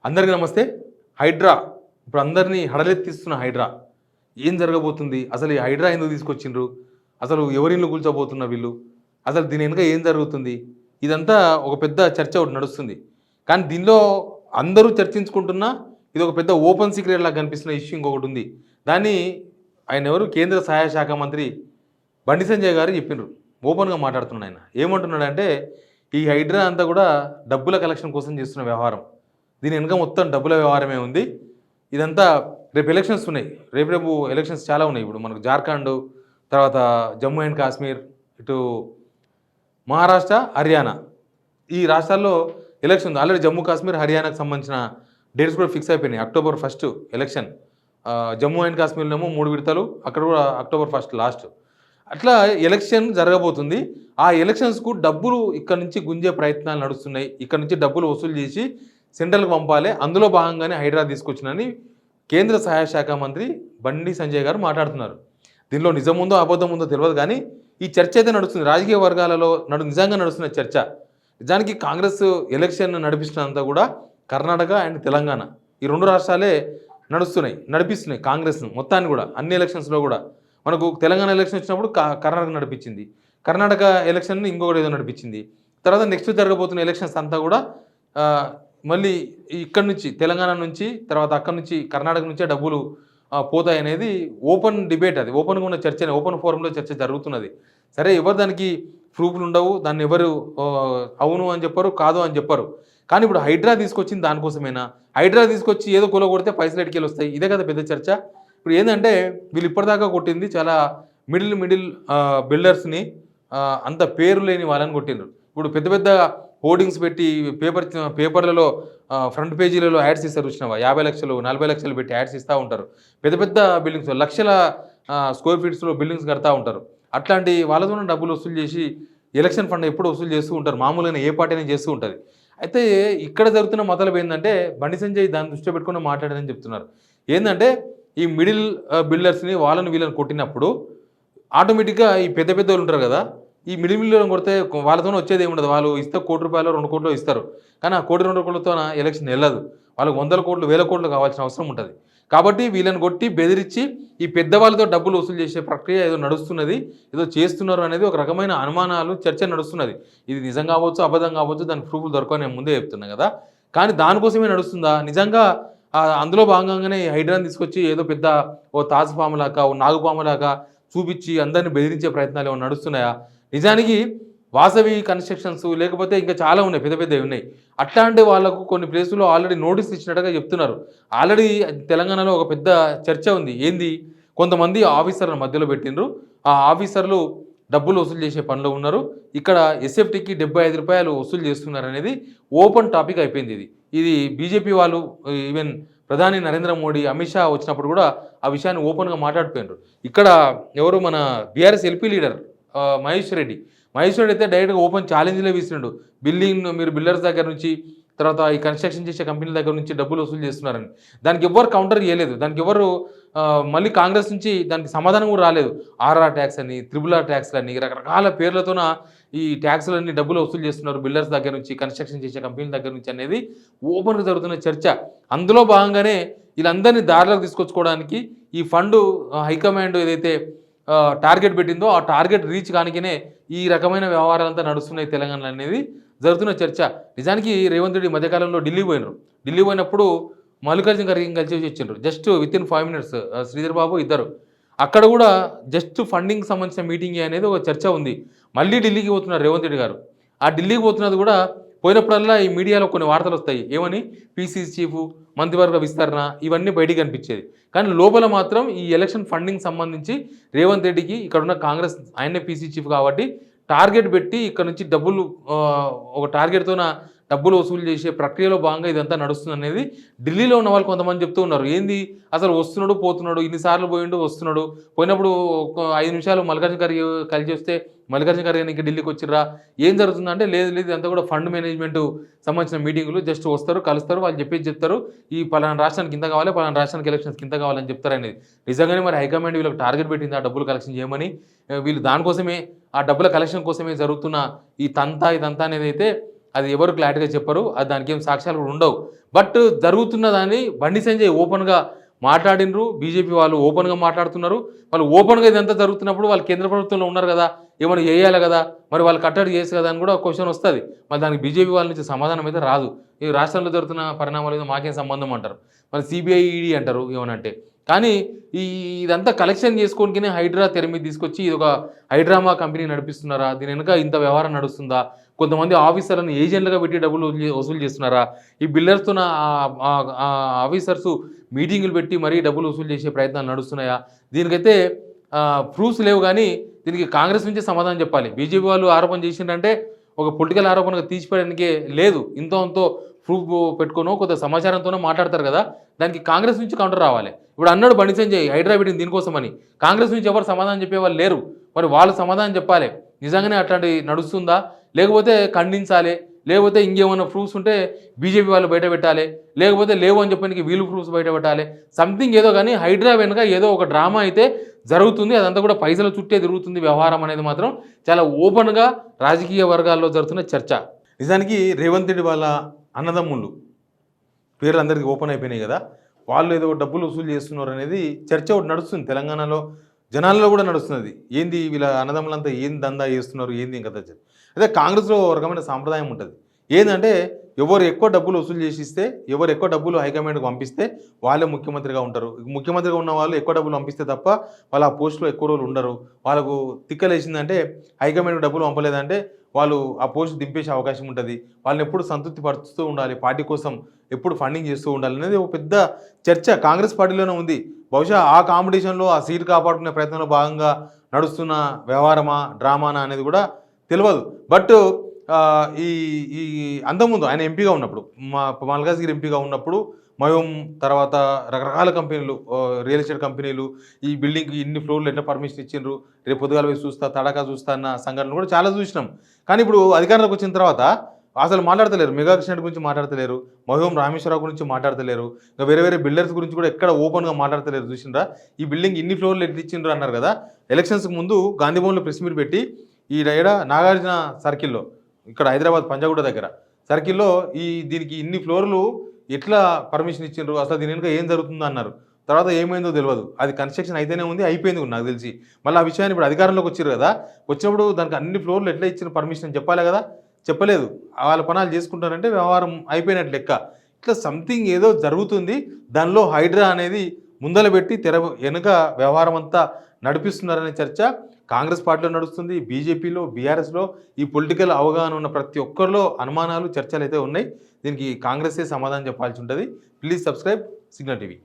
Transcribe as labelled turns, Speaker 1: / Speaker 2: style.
Speaker 1: అందరికీ నమస్తే. హైడ్రా ఇప్పుడు అందరినీ హడలెత్తిస్తున్న హైడ్రా ఏం జరగబోతుంది? అసలు ఈ హైడ్రా ఎందుకు తీసుకొచ్చిండ్రు? అసలు ఎవరిల్లు కూల్చోబోతున్న వీళ్ళు? అసలు దీని వెనుక ఏం జరుగుతుంది? ఇదంతా ఒక పెద్ద చర్చ ఒకటి నడుస్తుంది. కానీ దీనిలో అందరూ చర్చించుకుంటున్నా ఇది ఒక పెద్ద ఓపెన్ సీక్రెట్ లాగా కనిపిస్తున్న ఇష్యూ ఇంకొకటి ఉంది. దాన్ని ఆయన ఎవరు కేంద్ర సహాయ శాఖ మంత్రి బండి సంజయ్ గారు చెప్పిండ్రు. ఓపెన్‌గా మాట్లాడుతున్నాడు ఆయన. ఏమంటున్నాడంటే ఈ హైడ్రా అంతా కూడా డబ్బుల కలెక్షన్ కోసం చేస్తున్న వ్యవహారం. దీని వెనుక మొత్తం డబ్బుల వ్యవహారమే ఉంది. ఇదంతా రేపు ఎలక్షన్స్ ఉన్నాయి. రేపు ఎలక్షన్స్ చాలా ఉన్నాయి. ఇప్పుడు మనకు జార్ఖండ్, తర్వాత జమ్మూ అండ్ కాశ్మీర్, ఇటు మహారాష్ట్ర, హర్యానా ఈ రాష్ట్రాల్లో ఎలక్షన్ ఉంది. ఆల్రెడీ జమ్మూ కాశ్మీర్, హర్యానాకు సంబంధించిన డేట్స్ కూడా ఫిక్స్ అయిపోయినాయి. October 1 election. జమ్మూ అండ్ కాశ్మీర్లోనేమో 3 విడతలు, అక్కడ కూడా అక్టోబర్ 1 లాస్ట్. అట్లా ఎలక్షన్ జరగబోతుంది. ఆ ఎలక్షన్స్కు డబ్బులు ఇక్కడ నుంచి గుంజే ప్రయత్నాలు నడుస్తున్నాయి. ఇక్కడ నుంచి డబ్బులు వసూలు చేసి సెంట్రల్కి పంపాలి. అందులో భాగంగానే హైడ్రా తీసుకొచ్చినని కేంద్ర సహాయ శాఖ మంత్రి బండి సంజయ్ గారు మాట్లాడుతున్నారు. దీనిలో నిజం ఉందో అబద్ధం ఉందో తెలియదు, కానీ ఈ చర్చ అయితే నడుస్తుంది. రాజకీయ వర్గాలలో నిజంగా నడుస్తున్న చర్చ. నిజానికి కాంగ్రెస్ ఎలక్షన్ నడిపిస్తున్నంతా కూడా కర్ణాటక అండ్ తెలంగాణ ఈ 2 రాష్ట్రాలే నడిపిస్తున్నాయి కాంగ్రెస్ను మొత్తాన్ని కూడా. అన్ని ఎలక్షన్స్లో కూడా మనకు తెలంగాణ ఎలక్షన్ వచ్చినప్పుడు కర్ణాటక నడిపించింది, కర్ణాటక ఎలక్షన్ ఇంకొకటి ఏదో నడిపించింది. తర్వాత నెక్స్ట్ జరగబోతున్న ఎలక్షన్స్ అంతా కూడా మళ్ళీ ఇక్కడ నుంచి తెలంగాణ నుంచి, తర్వాత అక్కడ నుంచి కర్ణాటక నుంచే డబ్బులు పోతాయి అనేది ఓపెన్ డిబేట్. అది ఓపెన్గా ఉన్న చర్చ, ఓపెన్ ఫోరంలో చర్చ జరుగుతున్నది. సరే, ఎవరు దానికి ప్రూఫ్లు ఉండవు, దాన్ని ఎవరు అవును అని చెప్పరు, కాదు అని చెప్పరు. కానీ ఇప్పుడు హైడ్రా తీసుకొచ్చింది దానికోసమేనా? హైడ్రా తీసుకొచ్చి ఏదో కొల కొడితే పైసలు ఎటుకెళ్ళి వస్తాయి, ఇదే కదా పెద్ద చర్చ. ఇప్పుడు ఏంటంటే వీళ్ళు ఇప్పటిదాకా కొట్టింది చాలా మిడిల్ బిల్డర్స్ని, అంత పేరు లేని వాళ్ళని కొట్టిండ్రు. ఇప్పుడు పెద్ద పెద్ద హోర్డింగ్స్ పెట్టి పేపర్లలో ఫ్రంట్ పేజీలలో యాడ్స్ ఇస్తారు చూసినావా? 50 లక్షలు 40 లక్షలు పెట్టి యాడ్స్ ఇస్తూ ఉంటారు. పెద్ద పెద్ద బిల్డింగ్స్, లక్షల స్క్వేర్ ఫీట్స్లో బిల్డింగ్స్ కడతా ఉంటారు. అట్లాంటి వాళ్ళతో డబ్బులు వసూలు చేసి ఎలక్షన్ ఫండ్ ఎప్పుడు వసూలు చేస్తూ ఉంటారు. మామూలుగా ఏ పార్టీ అయినా చేస్తూ ఉంటుంది. అయితే ఇక్కడ జరుగుతున్న మొదలు ఏంటంటే బండి సంజయ్ దాన్ని దృష్టిలో పెట్టుకుని మాట్లాడారని చెప్తున్నారు. ఏంటంటే ఈ మిడిల్ బిల్డర్స్ని వీళ్ళని కొట్టినప్పుడు ఆటోమేటిక్గా ఈ పెద్ద వాళ్ళు ఉంటారు కదా, ఈ మిడిల్ కొడితే వాళ్ళతో వచ్చేది ఏముండదు. వాళ్ళు ఇస్తే ₹1 2 కోట్లు ఇస్తారు. కానీ ఆ 1 2 కోట్లతో ఎలక్షన్ వెళ్ళదు. వాళ్ళకు 100 కోట్లు 1000 కోట్లు కావాల్సిన అవసరం ఉంటుంది. కాబట్టి వీళ్ళని కొట్టి బెదిరించి ఈ పెద్దవాళ్ళతో డబ్బులు వసూలు చేసే ప్రక్రియ ఏదో నడుస్తున్నది, ఏదో చేస్తున్నారు అనేది ఒక రకమైన అనుమానాలు, చర్చ నడుస్తున్నది. ఇది నిజం కావచ్చు, అబద్ధం కావచ్చు, దానికి ప్రూఫ్లు దొరకని నేను ముందే చెప్తున్నా కదా. కానీ దానికోసమే నడుస్తుందా నిజంగా? అందులో భాగంగానే హైడ్రాని తీసుకొచ్చి ఏదో పెద్ద ఓ తాజుపాము లాగా, ఓ నాగుపాము లాగా చూపించి అందరినీ బెదిరించే ప్రయత్నాలు ఏమైనా నడుస్తున్నాయా? నిజానికి వాసవి కన్స్ట్రక్షన్స్ లేకపోతే ఇంకా చాలా ఉన్నాయి, పెద్దవి ఉన్నాయి. అట్లాంటి వాళ్ళకు కొన్ని ప్లేసుల్లో ఆల్రెడీ నోటీస్ ఇచ్చినట్టుగా చెప్తున్నారు. ఆల్రెడీ తెలంగాణలో ఒక పెద్ద చర్చ ఉంది. ఏంది? కొంతమంది ఆఫీసర్ల మధ్యలో పెట్టిండ్రు. ఆ ఆఫీసర్లు డబ్బులు వసూలు చేసే పనిలో ఉన్నారు. ఇక్కడ ఎస్ఎఫ్టీకి ₹75 వసూలు చేస్తున్నారు అనేది ఓపెన్ టాపిక్ అయిపోయింది. ఇది బీజేపీ వాళ్ళు, ఈవెన్ ప్రధాని నరేంద్ర మోడీ, అమిత్ షా వచ్చినప్పుడు కూడా ఆ విషయాన్ని ఓపెన్గా మాట్లాడిపోయినారు. ఇక్కడ ఎవరు మన BRS LP leader Mahesh Reddy అయితే డైరెక్ట్గా ఓపెన్ ఛాలెంజ్లే వీసినాడు. మీరు బిల్డర్స్ దగ్గర నుంచి, తర్వాత ఈ కన్స్ట్రక్షన్ చేసే కంపెనీల దగ్గర నుంచి డబ్బులు వసూలు చేస్తున్నారని. దానికి ఎవరు కౌంటర్ చేయలేదు. దానికి ఎవరు మళ్ళీ కాంగ్రెస్ నుంచి దానికి సమాధానం కూడా రాలేదు. ఆర్ఆర్ ట్యాక్స్ అని, RRR ట్యాక్స్లని, రకరకాల పేర్లతోన ఈ ట్యాక్స్లన్నీ డబ్బులు వసూలు చేస్తున్నారు బిల్డర్స్ దగ్గర నుంచి, కన్స్ట్రక్షన్ చేసే కంపెనీల దగ్గర నుంచి అనేది ఓపెన్గా జరుగుతున్న చర్చ. అందులో భాగంగానే వీళ్ళందరినీ దారిలోకి తీసుకొచ్చుకోవడానికి ఈ ఫండ్ హైకమాండ్ ఏదైతే టార్గెట్ పెట్టిందో ఆ టార్గెట్ రీచ్ కానికనే ఈ రకమైన వ్యవహారాలంతా నడుస్తున్నాయి తెలంగాణ అనేది జరుగుతున్న చర్చ. నిజానికి రేవంత్ రెడ్డి మధ్యకాలంలో ఢిల్లీ పోయినప్పుడు మల్లికార్జున ఖర్గే కలిసి వచ్చిండ్రు. Just within 5 minutes Sridhar Babu ఇద్దరు. అక్కడ కూడా జస్ట్ ఫండింగ్ సంబంధించిన మీటింగ్ అనేది ఒక చర్చ ఉంది. మళ్ళీ ఢిల్లీకి పోతున్నారు రేవంత్ రెడ్డి గారు. ఆ ఢిల్లీకి పోతున్నది కూడా పోయినప్పుడల్లా ఈ మీడియాలో కొన్ని వార్తలు వస్తాయి. ఏమని? పీసీసీ చీఫ్, మంత్రివర్గ విస్తరణ, ఇవన్నీ బయటికి కనిపించేది. కానీ లోపల మాత్రం ఈ ఎలక్షన్ ఫండింగ్ సంబంధించి రేవంత్ రెడ్డికి ఇక్కడున్న కాంగ్రెస్, ఆయనే పీసీసీ చీఫ్ కాబట్టి టార్గెట్ పెట్టి ఇక్కడ నుంచి డబ్బులు ఒక టార్గెట్తోన డబ్బులు వసూలు చేసే ప్రక్రియలో భాగంగా ఇదంతా నడుస్తుంది అనేది ఢిల్లీలో ఉన్న వాళ్ళు కొంతమంది చెప్తూ ఉన్నారు. ఏంది అసలు వస్తున్నాడు పోతున్నాడు, ఇన్నిసార్లు వస్తున్నాడు, పోయినప్పుడు 5 నిమిషాలు మల్లికార్జున ఖర్గే కలిసి వస్తే మల్లికార్జున ఖర్గే ఇంకా ఢిల్లీకి వచ్చిర్రా, ఏం జరుగుతుందంటే లేదు ఇదంతా కూడా ఫండ్ మేనేజ్మెంట్ సంబంధించిన మీటింగులు. జస్ట్ వస్తారు, కలుస్తారు, వాళ్ళు చెప్తారు ఈ పలానా రాష్ట్రానికి ఇంత కావాలి, పలానా రాష్ట్రానికి ఎలక్షన్స్కి ఇంత కావాలని చెప్తారు అనేది. నిజంగానే మరి హైకమాండ్ వీళ్ళకి టార్గెట్ పెట్టింది ఆ డబ్బులు కలెక్షన్ చేయమని. వీళ్ళు దానికోసమే, ఆ డబ్బుల కలెక్షన్ కోసమే జరుగుతున్న ఇదంతా అనేది అయితే అది ఎవరు క్లారిటీగా చెప్పరు, అది దానికి ఏం సాక్ష్యాలు కూడా ఉండవు. బట్ జరుగుతున్న దాన్ని బండి సంజయ్ ఓపెన్గా మాట్లాడినరు, బీజేపీ వాళ్ళు ఓపెన్గా మాట్లాడుతున్నారు. వాళ్ళు ఓపెన్గా ఇదంతా జరుగుతున్నప్పుడు వాళ్ళు కేంద్ర ప్రభుత్వంలో ఉన్నారు కదా, ఏమైనా చేయాలి కదా, మరి వాళ్ళు కట్టడి చేసి కదా అని కూడా క్వశ్చన్ వస్తుంది. మరి దానికి బీజేపీ వాళ్ళ నుంచి సమాధానం అయితే రాదు. ఈ రాష్ట్రంలో జరుగుతున్న పరిణామాలు ఏదో మాకేం సంబంధం అంటారు, మరి సిబిఐ ఈడీ అంటారు ఏమనంటే. కానీ ఇదంతా కలెక్షన్ చేసుకోనికినే హైడ్రా తెర మీద తీసుకొచ్చి ఇది ఒక హైడ్రామా కంపెనీ నడిపిస్తున్నారా, దీని వెనుక ఇంత వ్యవహారం నడుస్తుందా, కొంతమంది ఆఫీసర్లను ఏజెంట్లుగా పెట్టి డబ్బులు వసూలు చేస్తున్నారా, ఈ బిల్డర్స్తో ఆఫీసర్స్ మీటింగులు పెట్టి మరీ డబ్బులు వసూలు చేసే ప్రయత్నాలు నడుస్తున్నాయా, దీనికైతే ప్రూఫ్స్ లేవు. కానీ దీనికి కాంగ్రెస్ నుంచి సమాధానం చెప్పాలి. బీజేపీ వాళ్ళు ఆరోపణ చేసిందంటే ఒక పొలిటికల్ ఆరోపణగా తీసిపోయడానికే లేదు, ఇంతో ప్రూఫ్ పెట్టుకోనో కొంత సమాచారంతోనో మాట్లాడతారు కదా, దానికి కాంగ్రెస్ నుంచి కౌంటర్ రావాలి. ఇప్పుడు అన్నాడు బండి సంజయ్ హైడ్రా పెట్టింది దీనికోసమని, కాంగ్రెస్ నుంచి ఎవరు సమాధానం చెప్పేవాళ్ళు లేరు. మరి వాళ్ళు సమాధానం చెప్పాలి, నిజంగానే అట్లాంటి నడుస్తుందా, లేకపోతే ఖండించాలి, లేకపోతే ఇంకేమైనా ప్రూఫ్స్ ఉంటే బీజేపీ వాళ్ళు బయట పెట్టాలి, లేకపోతే లేవు అని చెప్పడానికి వీళ్ళు ప్రూఫ్స్ బయట పెట్టాలి, సంథింగ్ ఏదో. కానీ హైడ్రా వెనుక ఏదో ఒక డ్రామా అయితే జరుగుతుంది, అదంతా కూడా పైసల చుట్టే తిరుగుతుంది వ్యవహారం అనేది మాత్రం చాలా ఓపెన్గా రాజకీయ వర్గాల్లో జరుగుతున్న చర్చ. నిజానికి రేవంత్ రెడ్డి వాళ్ళ అన్నదమ్ముళ్ళు పేర్లు అందరికీ ఓపెన్ అయిపోయినాయి కదా, వాళ్ళు ఏదో డబ్బులు వసూలు చేస్తున్నారు అనేది చర్చ ఒకటి నడుస్తుంది తెలంగాణలో, జనాల్లో కూడా నడుస్తున్నది. ఏంది వీళ్ళ అన్నదమ్ములంతా ఏం దందా చేస్తున్నారు, ఏంది ఇంకా అదే కాంగ్రెస్లో ఒక రకమైన సాంప్రదాయం ఉంటుంది. ఏంటంటే ఎవరు ఎక్కువ డబ్బులు వసూలు చేసి ఇస్తే, ఎవరు ఎక్కువ డబ్బులు హైకమాండ్కి పంపిస్తే వాళ్ళే ముఖ్యమంత్రిగా ఉంటారు. ముఖ్యమంత్రిగా ఉన్న వాళ్ళు ఎక్కువ డబ్బులు పంపిస్తే తప్ప వాళ్ళు ఆ పోస్టులో ఎక్కువ రోజులు ఉండరు. వాళ్ళకు తిక్కలేసిందంటే హైకమాండ్కి డబ్బులు పంపలేదంటే వాళ్ళు ఆ పోస్ట్ దింపేసే అవకాశం ఉంటుంది. వాళ్ళని ఎప్పుడు సంతృప్తి పరుస్తూ ఉండాలి, పార్టీ కోసం ఎప్పుడు ఫండింగ్ చేస్తూ ఉండాలి అనేది ఒక పెద్ద చర్చ కాంగ్రెస్ పార్టీలోనే ఉంది. బహుశా ఆ కాంపిటీషన్లో ఆ సీట్ కాపాడుకునే ప్రయత్నంలో భాగంగా నడుస్తున్న వ్యవహారమా డ్రామానా అనేది కూడా తెలియదు. బట్ ఈ ఈ అంతకుముందు ఆయన ఎంపీగా ఉన్నప్పుడు, మల్కాజ్గిరి ఎంపీగా ఉన్నప్పుడు మయోం తర్వాత రకరకాల కంపెనీలు, రియల్ ఎస్టేట్ కంపెనీలు ఈ బిల్డింగ్కి ఇన్ని ఫ్లోర్లు ఎట్లా పర్మిషన్ ఇచ్చిండ్రు, రేపు పొద్దుగాల పోయి చూస్తా తడకా చూస్తా అన్న సంఘటనలు కూడా చాలా చూసినాం. కానీ ఇప్పుడు అధికారంలోకి వచ్చిన తర్వాత అసలు మాట్లాడతలేరు, మెగా కృష్ణ గురించి మాట్లాడతలేరు, మహోం రామేశ్వరరావు గురించి మాట్లాడతలేరు, ఇంకా వేరే వేరే బిల్డర్స్ గురించి కూడా ఎక్కడ ఓపెన్గా మాట్లాడతలేరు. చూసిండ్రా ఈ బిల్డింగ్ ఇన్ని ఫ్లోర్లు ఎట్లా ఇచ్చిండ్రు అన్నారు కదా, ఎలక్షన్స్కి ముందు గాంధీ భవన్లో ప్రెస్ మీట్ పెట్టి ఈ నాగార్జున సర్కిల్లో ఇక్కడ హైదరాబాద్ పంజాగుట్ట దగ్గర సర్కిల్లో దీనికి ఇన్ని ఫ్లోర్లు ఎట్లా పర్మిషన్ ఇచ్చిండ్రు, అసలు దీని వెనుక ఏం జరుగుతుందో అన్నారు. తర్వాత ఏమైందో తెలియదు, అది కన్స్ట్రక్షన్ అయితేనే ఉంది, అయిపోయింది నాకు తెలిసి. మళ్ళీ ఆ విషయాన్ని ఇప్పుడు అధికారంలోకి వచ్చారు కదా, వచ్చినప్పుడు దానికి అన్ని ఫ్లోర్లు ఎట్లా ఇచ్చిన పర్మిషన్ చెప్పాలి కదా, చెప్పలేదు. వాళ్ళ పనాలు చేసుకుంటారంటే వ్యవహారం అయిపోయినట్లు లెక్క. ఇట్లా సంథింగ్ ఏదో జరుగుతుంది, దానిలో హైడ్రా అనేది ముందల పెట్టి తెర వెనుక వ్యవహారం అంతా నడిపిస్తున్నారనే చర్చ కాంగ్రెస్ పార్టీలో నడుస్తుంది, బీజేపీలో, బీఆర్ఎస్లో. ఈ పొలిటికల్ అవగాహన ఉన్న ప్రతి ఒక్కరిలో అనుమానాలు చర్చలు అయితే ఉన్నాయి. దీనికి కాంగ్రెసే సమాధానం చెప్పాల్సి ఉంటుంది. Please subscribe signal TV.